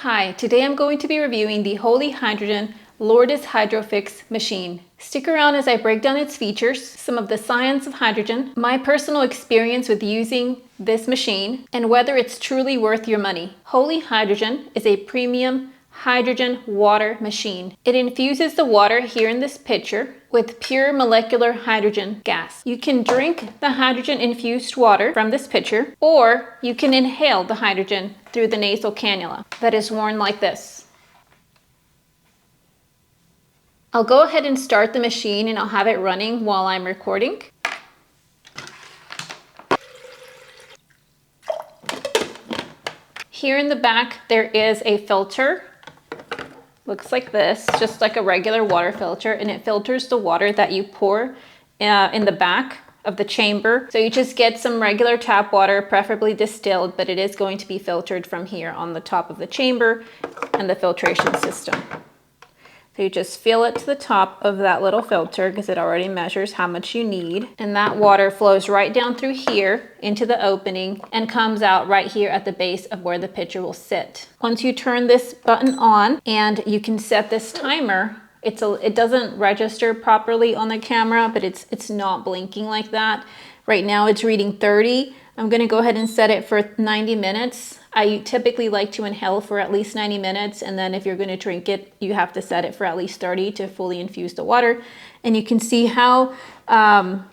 Hi, today I'm going to be reviewing the Holy Hydrogen Lourdes Hydrofix machine. Stick around as I break down its features, some of the science of hydrogen, my personal experience with using this machine, and whether it's truly worth your money. Holy Hydrogen is a premium hydrogen water machine. It infuses the water here in this pitcher with pure molecular hydrogen gas. You can drink the hydrogen infused water from this pitcher, or you can inhale the hydrogen through the nasal cannula that is worn like this. I'll go ahead and start the machine and I'll have it running while I'm recording. Here in the back there is a filter. Looks like this, just like a regular water filter, and it filters the water that you pour in the back of the chamber. So you just get some regular tap water, preferably distilled, but it is going to be filtered from here on the top of the chamber and the filtration system. So you just fill it to the top of that little filter because it already measures how much you need. And that water flows right down through here into the opening and comes out right here at the base of where the pitcher will sit. Once you turn this button on, and you can set this timer, it doesn't register properly on the camera, but it's not blinking like that. Right now it's reading 30. I'm gonna go ahead and set it for 90 minutes. I typically like to inhale for at least 90 minutes, and then if you're going to drink it, you have to set it for at least 30 to fully infuse the water. And you can see how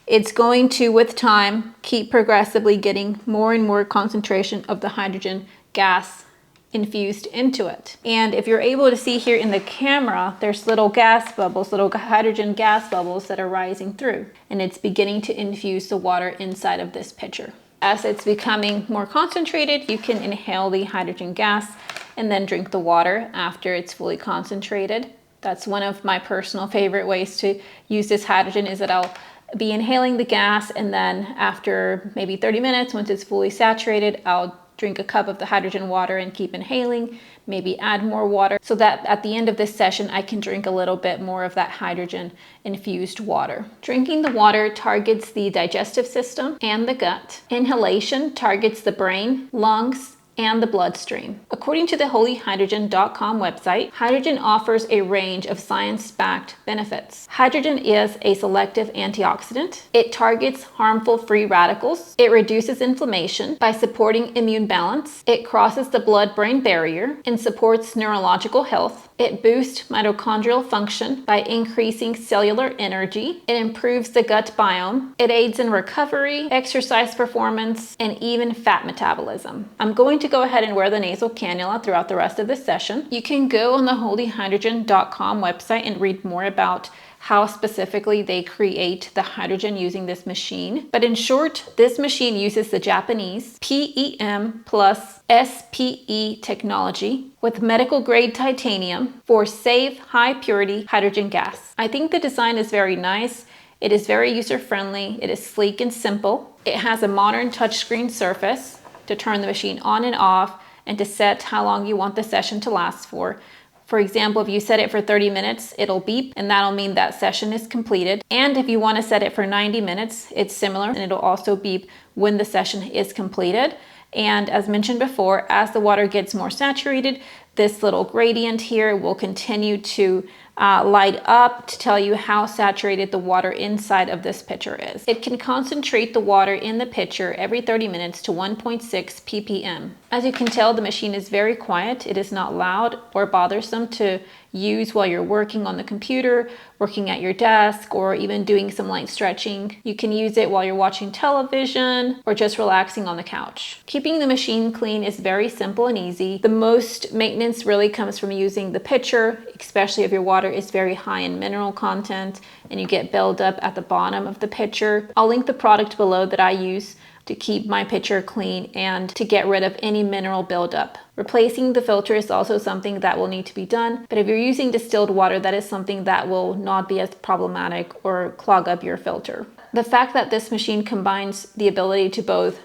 it's going to, with time, keep progressively getting more and more concentration of the hydrogen gas infused into it. And if you're able to see here in the camera, there's little gas bubbles, little hydrogen gas bubbles that are rising through, and it's beginning to infuse the water inside of this pitcher. As it's becoming more concentrated, you can inhale the hydrogen gas and then drink the water after it's fully concentrated. That's one of my personal favorite ways to use this hydrogen, is that I'll be inhaling the gas, and then after maybe 30 minutes, once it's fully saturated, I'll drink a cup of the hydrogen water and keep inhaling, maybe add more water, so that at the end of this session I can drink a little bit more of that hydrogen infused water. Drinking the water targets the digestive system and the gut. Inhalation targets the brain, lungs, and the bloodstream. According to the holyhydrogen.com website, hydrogen offers a range of science-backed benefits. Hydrogen is a selective antioxidant. It targets harmful free radicals. It reduces inflammation by supporting immune balance. It crosses the blood-brain barrier and supports neurological health. It boosts mitochondrial function by increasing cellular energy. It improves the gut biome. It aids in recovery, exercise performance, and even fat metabolism. I'm going to go ahead and wear the nasal cannula throughout the rest of this session. You can go on the holyhydrogen.com website and read more about how specifically they create the hydrogen using this machine. But in short, this machine uses the Japanese PEM SPE technology with medical grade titanium for safe, high purity hydrogen gas. I think the design is very nice. It is very user friendly. It is sleek and simple. It has a modern touchscreen surface to turn the machine on and off, and to set how long you want the session to last for. For example, if you set it for 30 minutes, it'll beep, and that'll mean that session is completed. And if you want to set it for 90 minutes, it's similar, and it'll also beep when the session is completed. And as mentioned before, as the water gets more saturated, this little gradient here will continue to light up to tell you how saturated the water inside of this pitcher is. It can concentrate the water in the pitcher every 30 minutes to 1.6 ppm. As you can tell, the machine is very quiet. It is not loud or bothersome to use while you're working on the computer, working at your desk, or even doing some light stretching. You can use it while you're watching television or just relaxing on the couch. Keeping the machine clean is very simple and easy. The most maintenance really comes from using the pitcher, especially if your water is very high in mineral content and you get buildup at the bottom of the pitcher. I'll link the product below that I use to keep my pitcher clean and to get rid of any mineral buildup. Replacing the filter is also something that will need to be done, but if you're using distilled water, that is something that will not be as problematic or clog up your filter. The fact that this machine combines the ability to both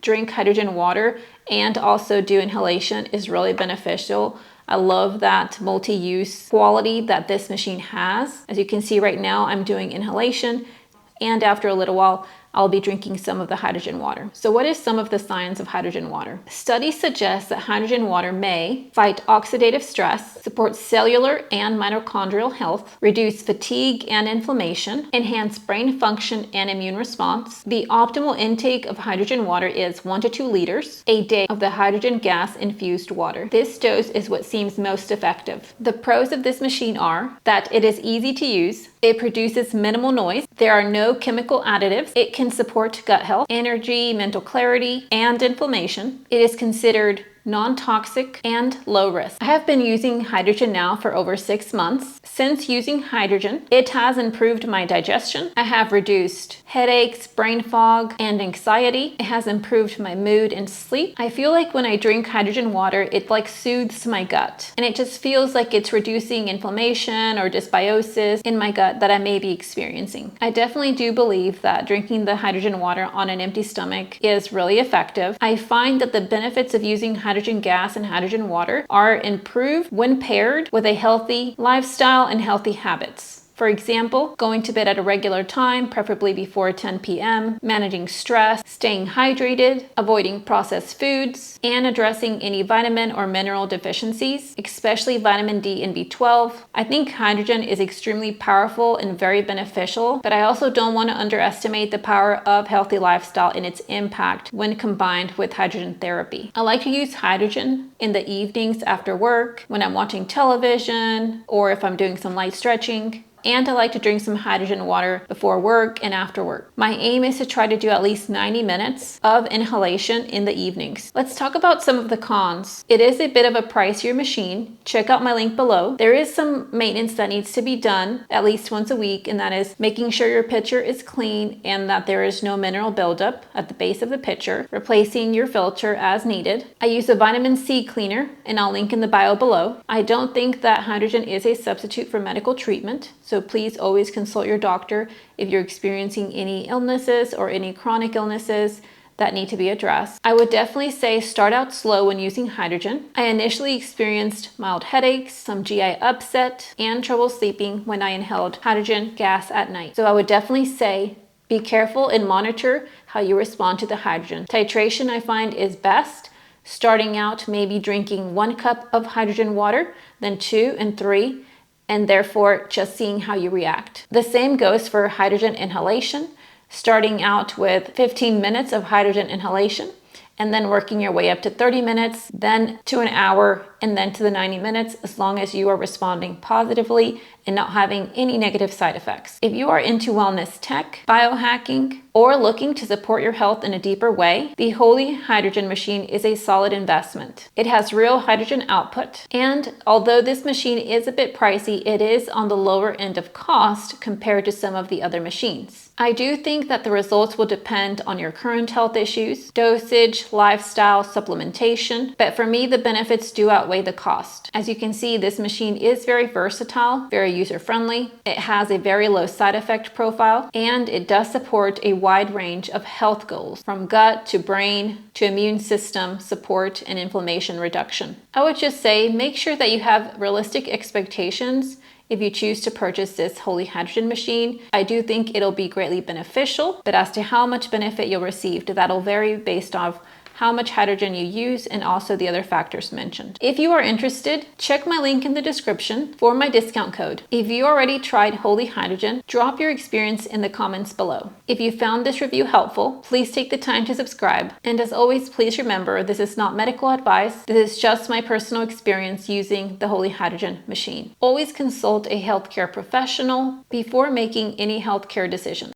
drink hydrogen water and also do inhalation is really beneficial. I love that multi-use quality that this machine has. As you can see right now, I'm doing inhalation, and after a little while, I'll be drinking some of the hydrogen water. So what is some of the signs of hydrogen water? Studies suggest that hydrogen water may fight oxidative stress, support cellular and mitochondrial health, reduce fatigue and inflammation, enhance brain function and immune response. The optimal intake of hydrogen water is 1 to 2 liters a day of the hydrogen gas infused water. This dose is what seems most effective. The pros of this machine are that it is easy to use, it produces minimal noise, there are no chemical additives, it can support gut health, energy, mental clarity, and inflammation. It is considered non-toxic and low risk. I have been using hydrogen now for over 6 months. Since using hydrogen, it has improved my digestion. I have reduced headaches, brain fog, and anxiety. It has improved my mood and sleep. I feel like when I drink hydrogen water, it like soothes my gut, and it just feels like it's reducing inflammation or dysbiosis in my gut that I may be experiencing. I definitely do believe that drinking the hydrogen water on an empty stomach is really effective. I find that the benefits of using hydrogen gas and hydrogen water are improved when paired with a healthy lifestyle and healthy habits. For example, going to bed at a regular time, preferably before 10 p.m., managing stress, staying hydrated, avoiding processed foods, and addressing any vitamin or mineral deficiencies, especially vitamin D and B12. I think hydrogen is extremely powerful and very beneficial, but I also don't want to underestimate the power of healthy lifestyle and its impact when combined with hydrogen therapy. I like to use hydrogen in the evenings after work, when I'm watching television, or if I'm doing some light stretching. And I like to drink some hydrogen water before work and after work. My aim is to try to do at least 90 minutes of inhalation in the evenings. Let's talk about some of the cons. It is a bit of a pricier machine. Check out my link below. There is some maintenance that needs to be done at least once a week, and that is making sure your pitcher is clean and that there is no mineral buildup at the base of the pitcher, replacing your filter as needed. I use a vitamin C cleaner, and I'll link in the bio below. I don't think that hydrogen is a substitute for medical treatment, so please always consult your doctor if you're experiencing any illnesses or any chronic illnesses that need to be addressed. I would definitely say start out slow when using hydrogen. I initially experienced mild headaches, some GI upset, and trouble sleeping when I inhaled hydrogen gas at night. So I would definitely say be careful and monitor how you respond to the hydrogen. Titration I find is best. Starting out maybe drinking 1 cup of hydrogen water, then 2 and 3, and therefore just seeing how you react. The same goes for hydrogen inhalation, starting out with 15 minutes of hydrogen inhalation, and then working your way up to 30 minutes, then to an hour, and then to the 90 minutes, as long as you are responding positively and not having any negative side effects. If you are into wellness tech, biohacking, or looking to support your health in a deeper way, the Holy Hydrogen machine is a solid investment. It has real hydrogen output, and although this machine is a bit pricey, it is on the lower end of cost compared to some of the other machines. I do think that the results will depend on your current health issues, dosage, lifestyle, supplementation, but for me, the benefits do outweigh the cost. As you can see, this machine is very versatile, very user-friendly. It has a very low side effect profile, and it does support a wide range of health goals, from gut to brain to immune system support and inflammation reduction. I would just say make sure that you have realistic expectations if you choose to purchase this Holy Hydrogen machine. I do think it'll be greatly beneficial, but as to how much benefit you'll receive, that'll vary based off how much hydrogen you use and also the other factors mentioned. If you are interested, check my link in the description for my discount code. If you already tried Holy Hydrogen, drop your experience in the comments below. If you found this review helpful, please take the time to subscribe. And as always, please remember, this is not medical advice. This is just my personal experience using the Holy Hydrogen machine. Always consult a healthcare professional before making any healthcare decisions.